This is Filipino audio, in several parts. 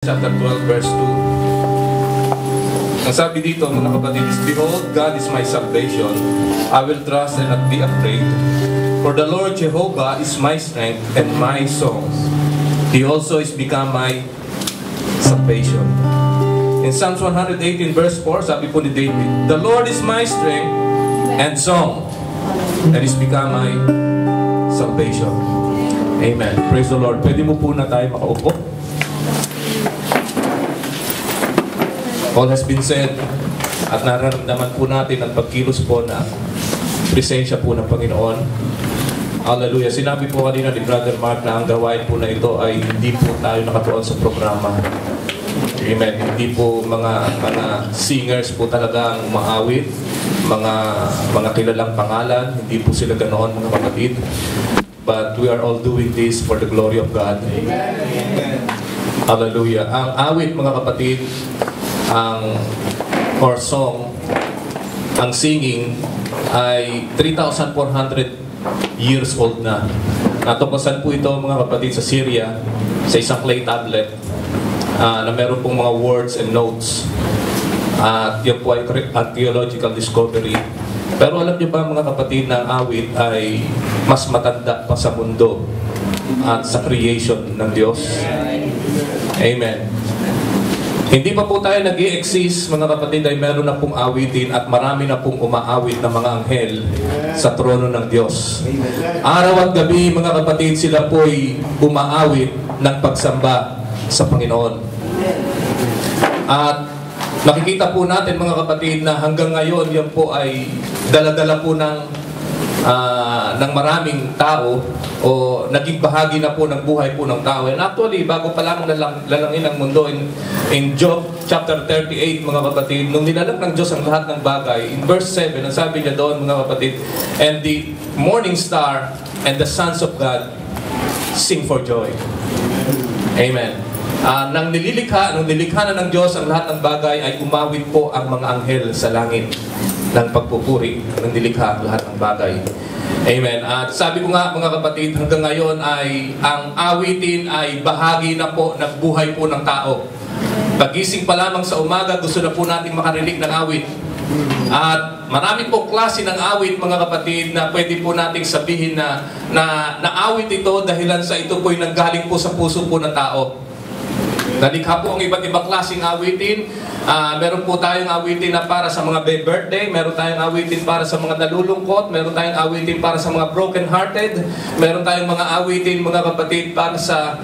Chapter 12, verse 2. Ang sabi dito, mga kapatid, is, "Behold, God is my salvation. I will trust and not be afraid. For the Lord Jehovah is my strength and my song. He also is become my salvation." In Psalms 118, verse 4, sabi po ni David, "The Lord is my strength and song, and is become my salvation." Amen. Praise the Lord. Pwede mo po na tayo makaupo. All has been said at nararamdaman po natin ang pagkilos po na presensya po ng Panginoon. Hallelujah. Sinabi po kanina ni Brother Mark na ang gawain po na ito ay hindi po tayo nakatuon sa programa. Amen. Hindi po mga singers po talaga ang umaawit, mga kilalang pangalan, hindi po sila ganoon, mga kapatid. But we are all doing this for the glory of God. Amen. Hallelujah. Ang awit, mga kapatid, or song, ang singing ay 3,400 years old na. Natuklasan po ito, mga kapatid, sa Syria, sa isang clay tablet na meron pong mga words and notes. At yan po ay archaeological discovery. Pero alam niyo ba, mga kapatid, na ang awit ay mas matanda pa sa mundo at sa creation ng Diyos? Amen. Hindi pa po tayo nag-i-exist, mga kapatid, ay meron na pong awitin at marami na pong umaawit na mga anghel sa trono ng Diyos. Araw at gabi, mga kapatid, sila po'y umaawit ng pagsamba sa Panginoon. At nakikita po natin, mga kapatid, na hanggang ngayon, yan po ay dala-dala po ng maraming tao o naging bahagi na po ng buhay po ng tao. And actually, bago pa lang lalangin ang mundo, in Job chapter 38, mga kapatid, nung nilalang ng Diyos ang lahat ng bagay, in verse 7, ang sabi niya doon, mga kapatid, "And the morning star and the sons of God sing for joy." Amen. Nung nilikha na ng Diyos ang lahat ng bagay, ay umawit po ang mga anghel sa langit ng pagpupuri ng nilikha ang lahat ng bagay. Amen. At sabi ko nga, mga kapatid, hanggang ngayon ay ang awitin ay bahagi na po ng buhay po ng tao. Pagising pa lamang sa umaga, gusto na po natin makarinig ng awit. At marami po klase ng awit, mga kapatid, na pwede po nating sabihin na awit ito dahilan sa ito po'y nanggaling po sa puso po ng tao. Nalikha po ang iba't ibang klaseng awitin. Meron po tayong awitin na para sa mga birthday, meron tayong awitin para sa mga nalulungkot, meron tayong awitin para sa mga broken-hearted, meron tayong mga awitin, mga kapatid, para sa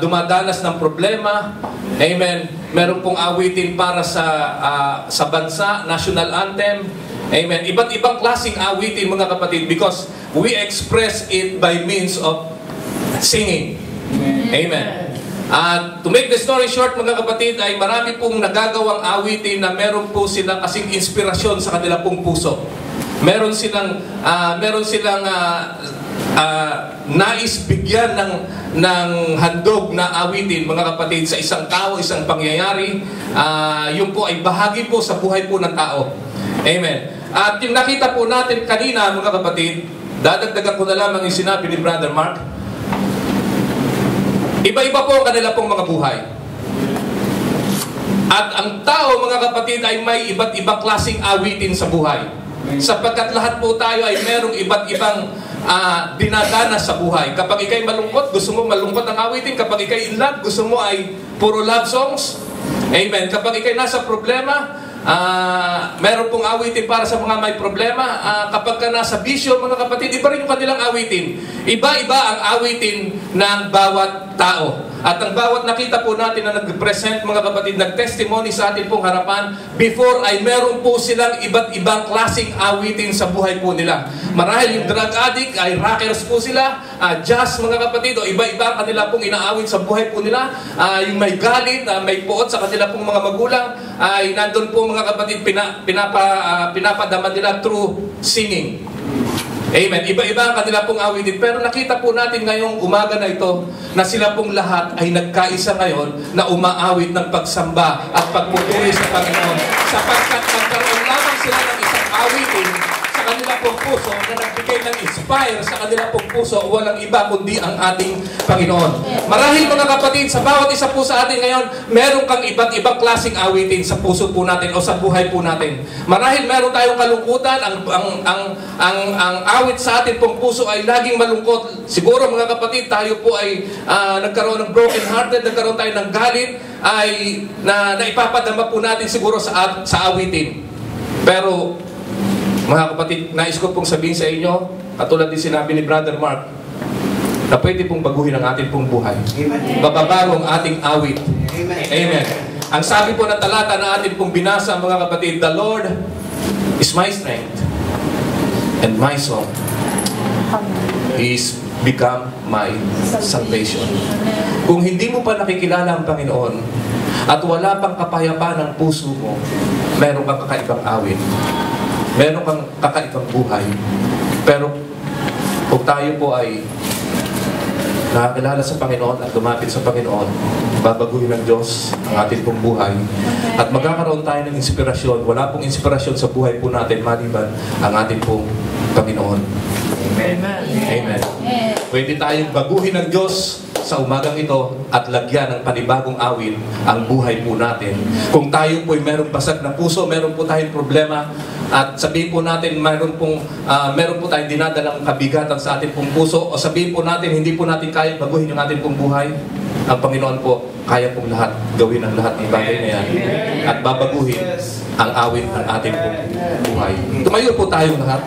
dumadanas ng problema. Amen. Meron pong awitin para sa bansa, national anthem. Amen. Iba't ibang klaseng awitin, mga kapatid, because we express it by means of singing. Amen. To make the story short, mga kapatid, ay marami pong nagagawang awitin na meron po silang kasing inspirasyon sa kanila pong puso. Meron silang nais bigyan ng handog na awitin, mga kapatid, sa isang tao, isang pangyayari. Yun po ay bahagi po sa buhay po ng tao. Amen. At yung nakita po natin kanina, mga kapatid, dadagdagan ko na lamang yung sinabi ni Brother Mark. Iba-iba po ang kanila pong mga buhay. At ang tao, mga kapatid, ay may iba't ibang klaseng awitin sa buhay. Sapagkat lahat po tayo ay merong iba't ibang dinadanas sa buhay. Kapag ikay malungkot, gusto mo malungkot ang awitin. Kapag ikay in love, gusto mo ay puro love songs. Amen. Kapag ikay nasa problema, meron pong awitin para sa mga may problema. Kapag ka nasa bisyo, mga kapatid, iba rin yung kanilang awitin. Iba-iba ang awitin ng bawat tao. At ang bawat nakita po natin na nag-present, mga kapatid, nag-testimony sa atin pong harapan, before ay meron po silang iba't ibang klaseng awitin sa buhay po nila. Marahil yung drug addict ay rockers po sila, jazz, mga kapatid, o iba-iba ang kanila pong inaawit sa buhay po nila. Yung may galit, may puot sa kanila pong mga magulang, ay nandun po, mga kapatid, pinapadama nila through singing. Amen. Iba-iba ang kanila pong awitin. Pero nakita po natin ngayong umaga na ito na sila pong lahat ay nagkaisa ngayon na umaawit ng pagsamba at pagpupuri sa Panginoon. Sapagkat magkaroon lamang sila ng isang awitin sa kanila pong puso, na nagbigay ng inspire sa kanila pong puso, walang iba kundi ang ating Panginoon. Marahil mga kapatid, sa bawat isa po sa atin ngayon, meron kang iba't ibang klaseng awitin sa puso po natin o sa buhay po natin. Marahil meron tayong kalungkutan, ang awit sa atin pong puso ay laging malungkot. Siguro mga kapatid, tayo po ay nagkaroon ng broken hearted, nagkaroon tayo ng galit, ay na ipapadama po natin siguro sa awitin. Pero mga kapatid, nais ko pong sabihin sa inyo, katulad din sinabi ni Brother Mark, na pwede pong baguhin ang ating pong buhay. Bababago ang ating awit. Amen. Ang sabi po ng talata na atin pong binasa, mga kapatid, the Lord is my strength and my song. He is become my salvation. Kung hindi mo pa nakikilala ang Panginoon at wala pang kapayapaan ng puso mo, meron kang kakaibang awit. Meron kang kakaibang buhay. Pero kung tayo po ay nakakilala sa Panginoon at lumapit sa Panginoon, babaguhin ng Diyos ang ating pong buhay. At magkakaroon tayo ng inspirasyon. Wala pong inspirasyon sa buhay po natin maliban ang ating pong Panginoon. Amen. Amen. Pwede tayong baguhin ng Diyos sa umagang ito at lagyan ng panibagong awit ang buhay po natin. Kung tayo po'y merong basag na puso, meron po tayong problema, at sabihin po natin meron po tayong dinadalang kabigatan sa ating pong puso, o sabihin po natin hindi po natin kaya baguhin yung ating pong buhay, ang Panginoon po kaya pong lahat, gawin ang lahat ng bagay na yan at babaguhin ang awit ng ating pong buhay. Tumayo po tayong lahat.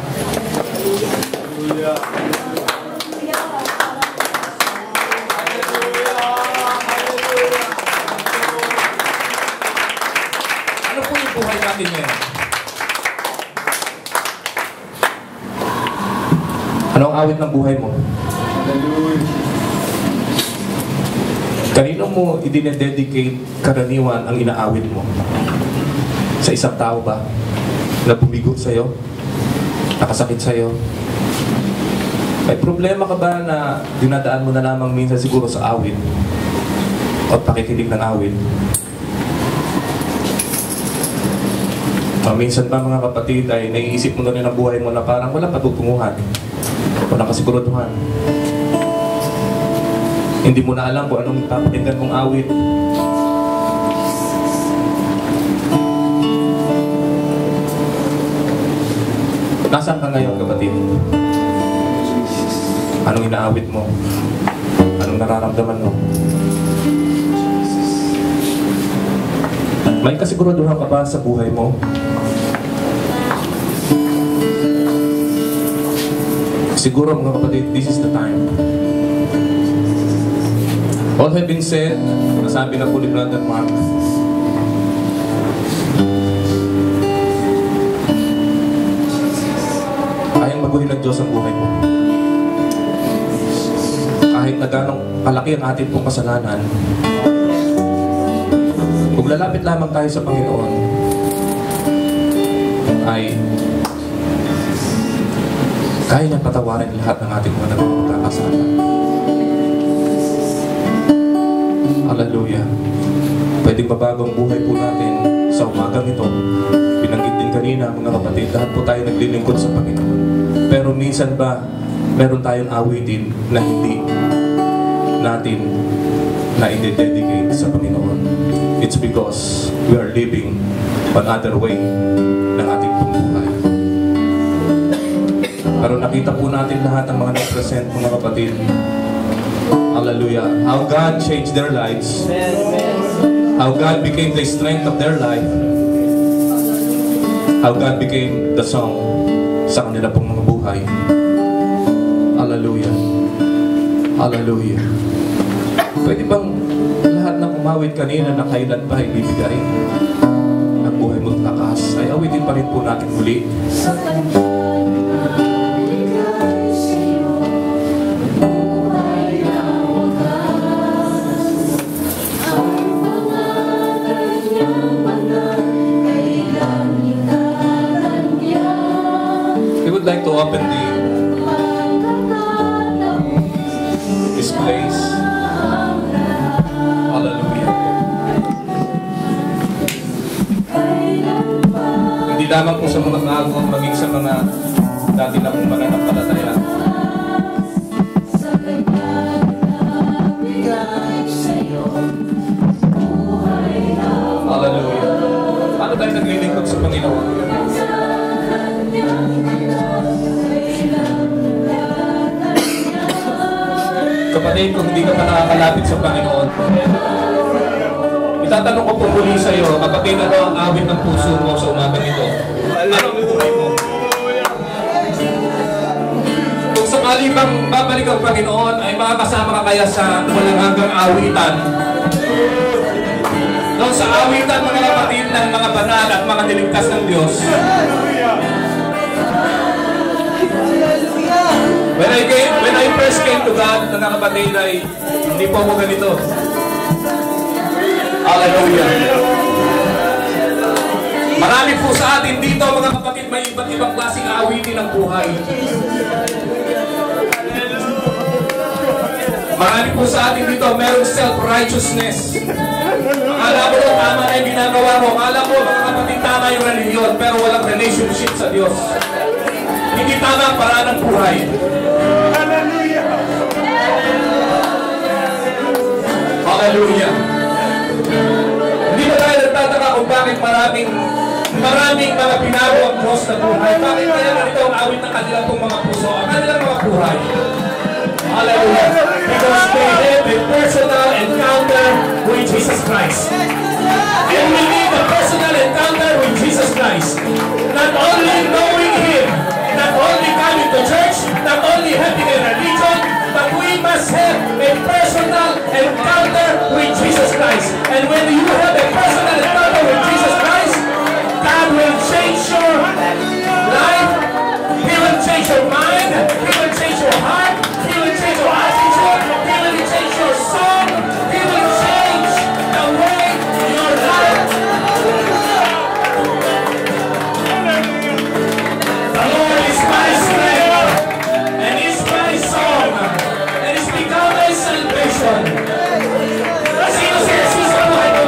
Ano po yung buhay natin ngayon? Anong awit ng buhay mo? Kanino mo idinededicate karaniwan ang inaawit mo? Sa isang tao ba? Na bumigo sa'yo? Nakasakit sa'yo? May problema ka ba na dinadaan mo na lamang minsan siguro sa awit? O pakikinig ng awit? Minsan ba mga kapatid ay naiisip mo na rin ang buhay mo na parang wala patutunguhan? Walang kasiguruduhan. Hindi mo na alam kung anong papakinggan mong awit. Nasaan ka ngayon, kapatid? Anong inaawit mo? Anong nararamdaman mo? May kasiguruduhan ka ba sa buhay mo? Siguro mga kapatid, this is the time. All have been said, nasabi na po ni Brother Mark. Kayang baguhin ng Diyos ang buhay mo. Kahit na ganong kalaki ang ating pong kasalanan, kung lalapit lamang tayo sa Panginoon, ay kaya niyang patawarin lahat ng ating mga nagkakasala. Hallelujah. Pwedeng mabago ang buhay po natin sa umagang ito. Binanggit din kanina mga kapatid, lahat po tayo naglilingkod sa Panginoon. Pero minsan ba meron tayong awitin na hindi natin na i-dedicate sa Panginoon? It's because we are living another way ng ating pong buhay. Pero nakita po natin lahat ng mga nag-present, mga kapatid. Hallelujah. How God changed their lives. How God became the strength of their life. How God became the song sa kanila pong mga buhay. Hallelujah. Hallelujah. Pwede bang lahat ng umawit kanina na kailan pa ibibigay ang buhay mo't lakas, ay awitin pa rin po natin muli. Like to open this place. Hallelujah. Hindi lamang po sa mga bago, maging sa mga dati na pong pananampalataya. Hallelujah. Paano tayo naglilingkod sa Panginoon? Kapatid, kung hindi ka pa nakakalapit sa Panginoon, itatanong ko po muli sa iyo, kapatid, ano ang awit ng puso mo sa umagang ito? Ano ang buhay mo? Kung sakali bang babalik ang Panginoon, ay makakasama ka kaya sa walang hanggang awitan? Doon sa awitan, mga kapatid, ng mga banal at mga niligtas ng Diyos. When I first came to God, mga kapatid, ay hindi po ako ganito. Hallelujah. Marami po sa atin dito, mga kapatid, may iba't ibang klaseng awitin ng buhay. Marami po sa atin dito, merong self-righteousness. Akala mo tama na yung ginagawa mo. Akala mo, mga kapatid, tama yung religion, pero walang relationship sa Diyos. Hindi tama ang paraan ng buhay. Hallelujah! Hallelujah! Hindi ba tayo nagtataka kung bakit maraming mga binago ang Diyos na buhay? Bakit kaya ganito ang awit ng kanilang mga puso, ang kanilang mga buhay? Hallelujah! Because they have a personal encounter with Jesus Christ. And we need a personal encounter with Jesus Christ. Not only knowing Him, not only coming to church, not only having a religion, but we must have a personal encounter with Jesus Christ. And when you have a personal encounter with Jesus Christ, God will change your life. He will change your mind. He will change your heart. He will change your attitude. He will change your soul. He will change the way your life. The Lord is my strength, and is my song, and is become my salvation. Sino si Jesus ang buhay mo?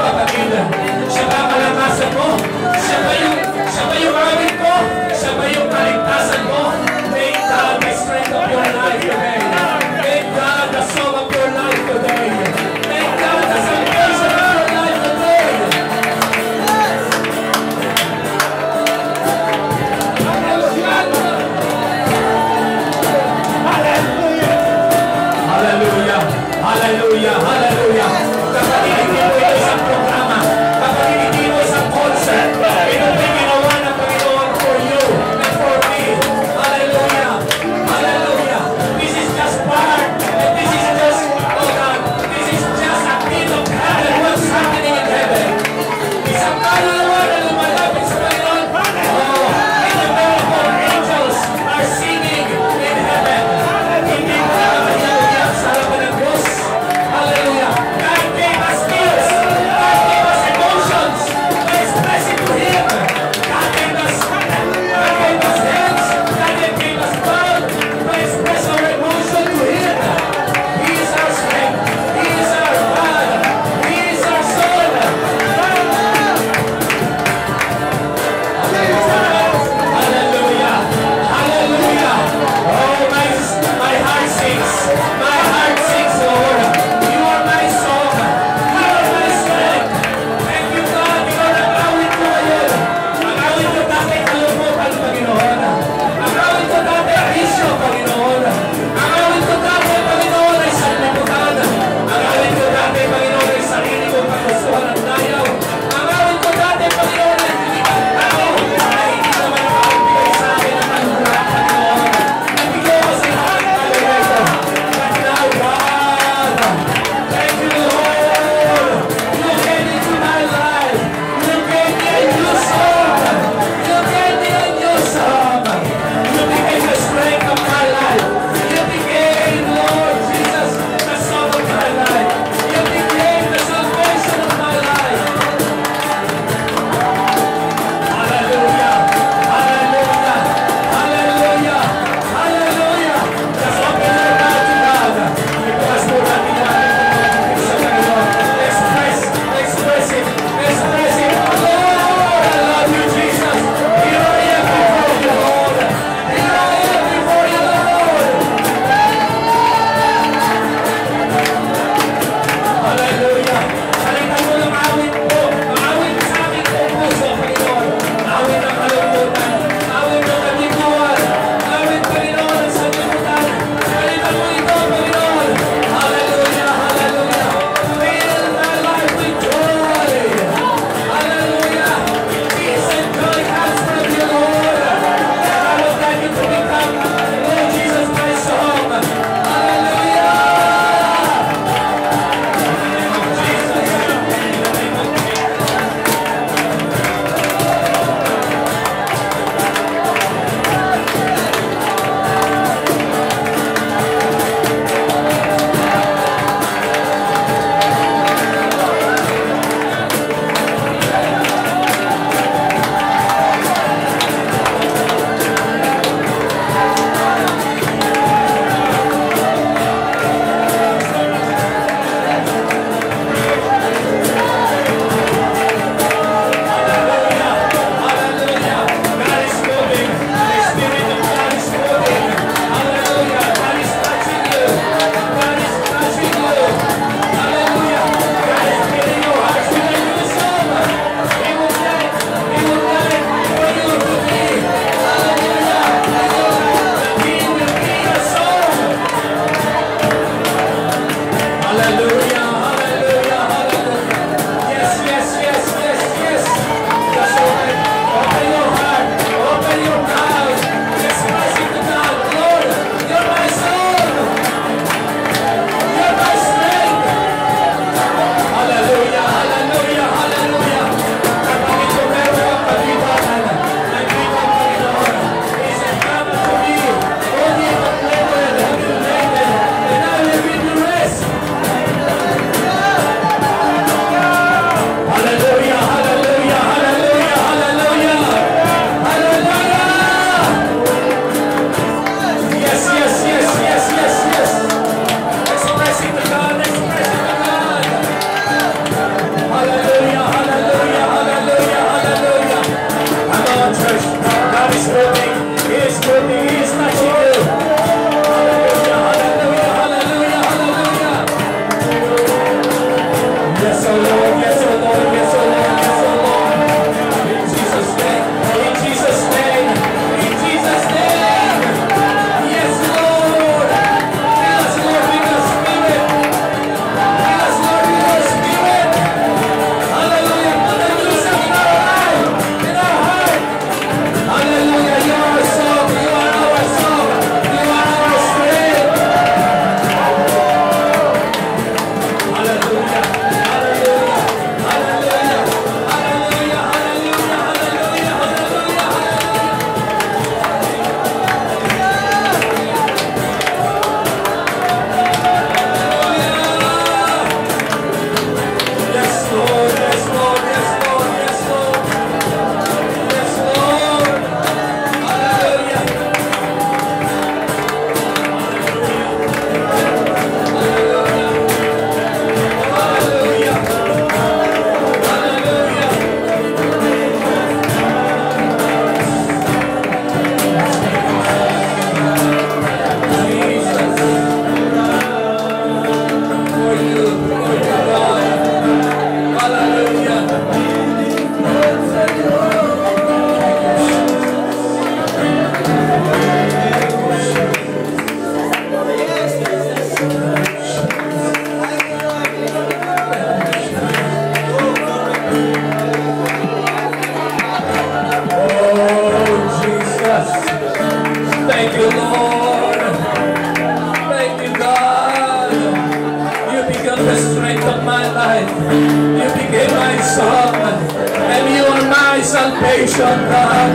salvation, God.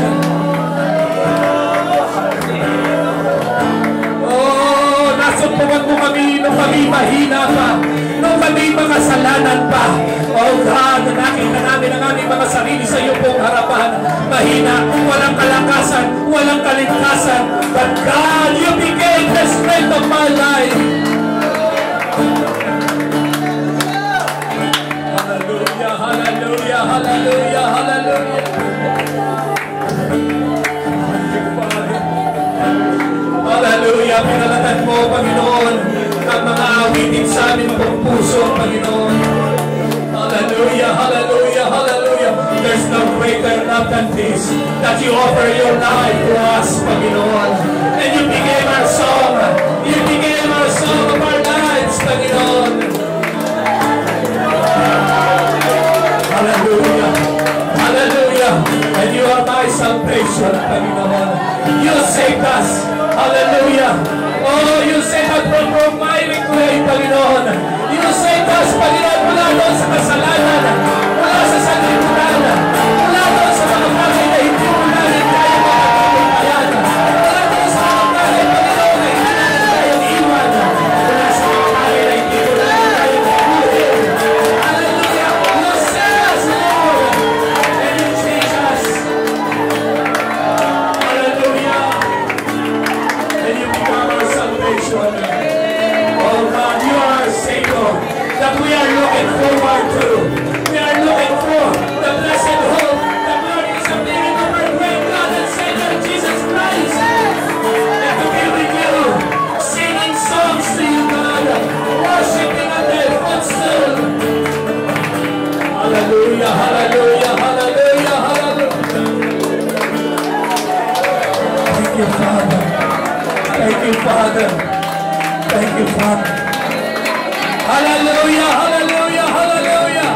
Oh, nasumpungan mo kami nung kami mahina pa, nung kami makasalanan pa. Oh God, nakita namin ang aming mga sarili sa iyo pong harapan. Mahina, walang kalakasan, walang kaligtasan. But God, you became the strength of my life. Hallelujah, hallelujah, hallelujah, hallelujah. Hallelujah, pinalatan mo, Panginoon, ang mga awitin sa aming pong puso, Panginoon. Hallelujah, hallelujah, hallelujah. There's no greater love than this, that you offer your life to us, Panginoon. And you became our song. You became our song of our lives, Panginoon. Hallelujah, hallelujah. And you are my salvation, Panginoon. You saved us. Hallelujah. Oh, you saved us from miry clay, Panginoon. You saved us, Panginoon, mula doon sa kasalanan, mula sa sanlibutan, mula doon sa mga bagay na hindi mo namin kaya makapagpayan, mula doon sa mga bagay, Panginoon, na hindi namin kayang iwan, mula sa mga bagay na hindi mo namin kayang iwan. Hallelujah. You saved us, Lord, and you changed us. Hallelujah. And you become our salvation. Oh God, you are our Savior that we are looking forward to. We are looking for the blessed hope, the glorious appearing of our great God and Savior Jesus Christ. And to be with you, singing songs to you, God, worshiping at thy footstool. Hallelujah, hallelujah, hallelujah, hallelujah. Thank you, Father. Thank you, Father. Thank you, Father. Hallelujah, hallelujah, hallelujah.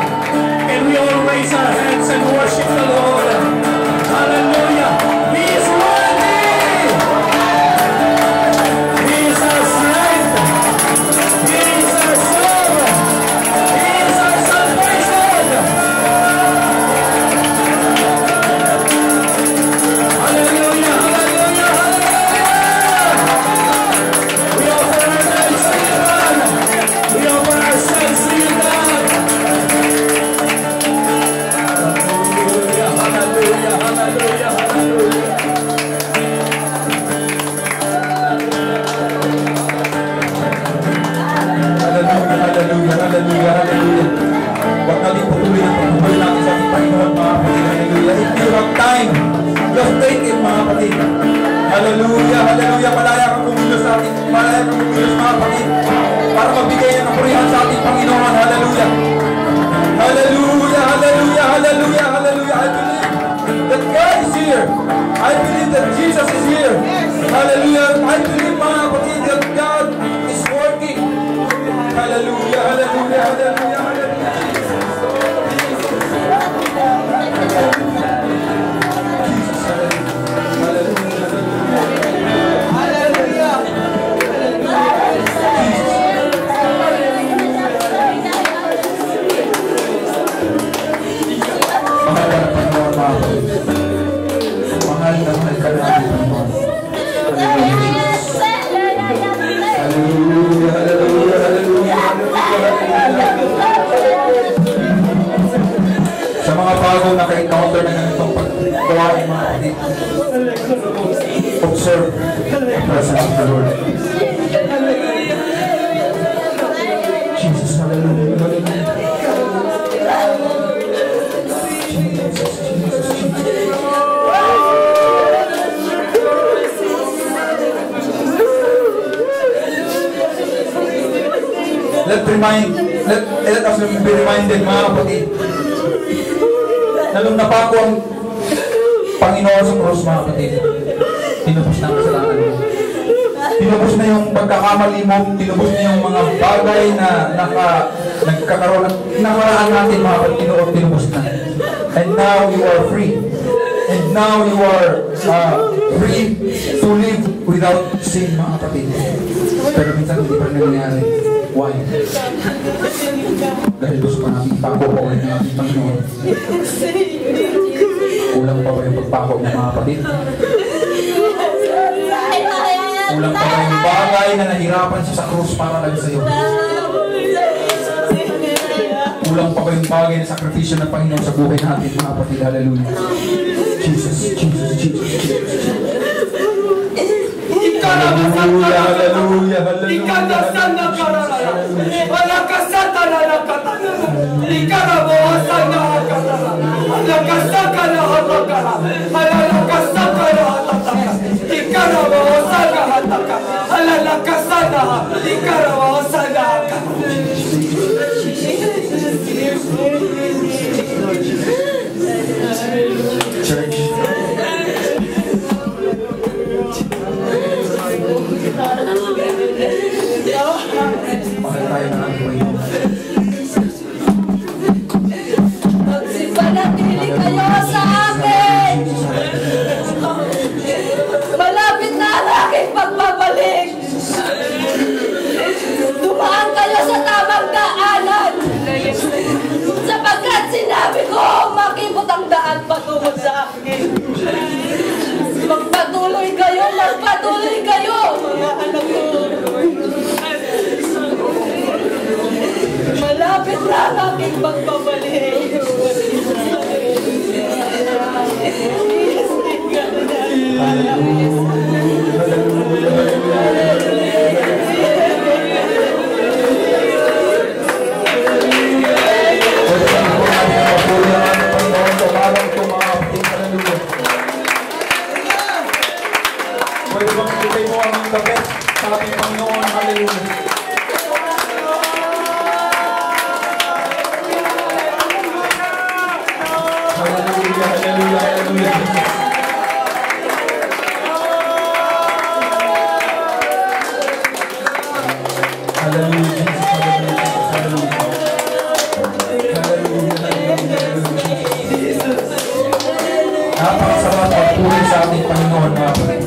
Can we all raise our hands and worship the Lord? Hallelujah. He is worthy. He is our strength. He is our soul. He is our salvation. Hallelujah, hallelujah, hallelujah. We offer ourselves to you, God. We offer ourselves to you, God. Hallelujah, hallelujah, hallelujah, hallelujah. Hallelujah, hallelujah, hallelujah. Huwag natin patuloy ang pagbuhay natin sa ating Panginoon, mga kapatid. Hallelujah. If you have time, just take it, mga kapatid. Hallelujah, hallelujah. Malaya kang kumilos sa ating, malaya kang kumilos, mga kapatid, para magbigay ng kapurihan sa ating Panginoon. Hallelujah. Hallelujah, hallelujah, hallelujah, hallelujah. I believe that God is here. I believe that Jesus is here. Hallelujah. I believe, mga kapatid, that God is working. Hallelujah, hallelujah, hallelujah, hallelujah. Jesus, hallelujah, hallelujah. Mahal na mahal ka namin, Panginoon. Hallelujah, hallelujah, hallelujah, hallelujah. Sa mga bagong naka-encounter na ganitong paggawain, mga kapatid, observe the presence of the Lord. Jesus, hallelujah, hallelujah. Jesus, Jesus, Jesus. Let us be reminded, mga kapatid, na nung napako ang Panginoon sa cross, mga kapatid, tinubos na ang kasalanan mo. Tinubos na yung pagkakamali mo, tinubos na yung mga bagay na nagkakaroon ng nakaraan natin, mga kapatid, tinubos na. And now you are free. And now you are free to live without sin, mga kapatid. Pero minsan hindi pa nangyayari. Why? Dahil gusto pa natin ipagpapawin ng ating Panginoon. Kulang pa ba yung pagpako ng mga kapatid? Kulang pa ba yung bagay na nahirapan siya sa krus para lang sa'yo? Kulang pa ba yung bagay na sakripisyo ng Panginoon sa buhay natin, mga kapatid? Hallelujah. Jesus, Jesus, Jesus, Jesus. Hallelujah, hallelujah, Church. Mahal tayo ng ating Panginoon. Magsipanatili kayo sa akin! Malapit na ang aking pagbabalik! Dumaan kayo sa tamang daanan! Sapagkat sinabi ko, makibot ang daan patungo sa akin! Magpatuloy kayo, mga anak ko! Malapit na ang aking pagbabalik. Pwede bang ibigay mo ang the best sa ating Panginoon? Hallelujah. Hallelujah, hallelujah, hallelujah. Hallelujah, Jesus, hallelujah, napakasarap magpuri sa ating Panginoon, mga kapatid.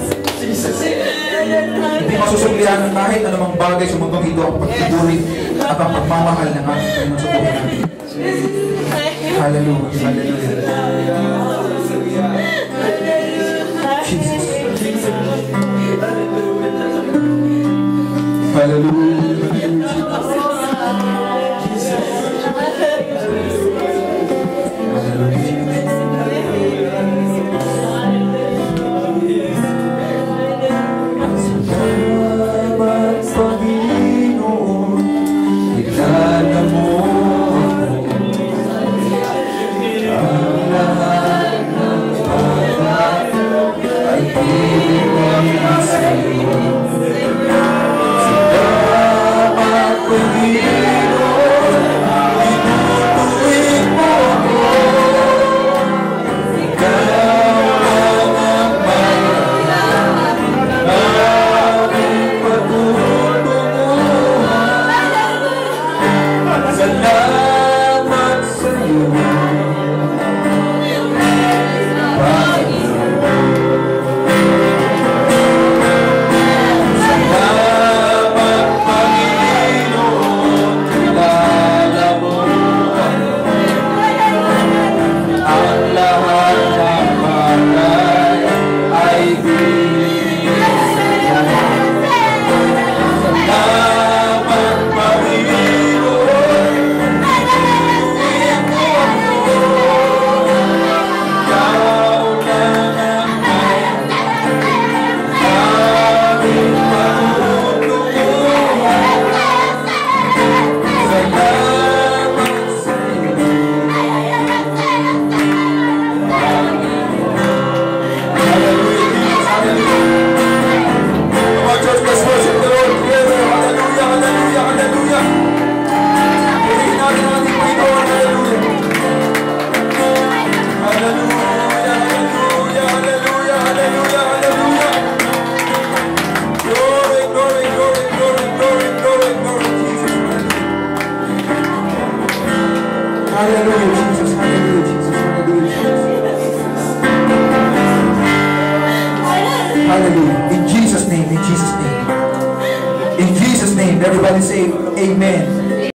Hindi masusuklihan ng kahit anumang bagay sa mundong ito ang pagtuturi at ang pagmamahal ng ating Panginoon sa buhay natin. Hallelujah, hallelujah. Jesus. Hallelujah. Hallelujah. In Jesus' name, in Jesus' name. In Jesus' name, everybody say amen.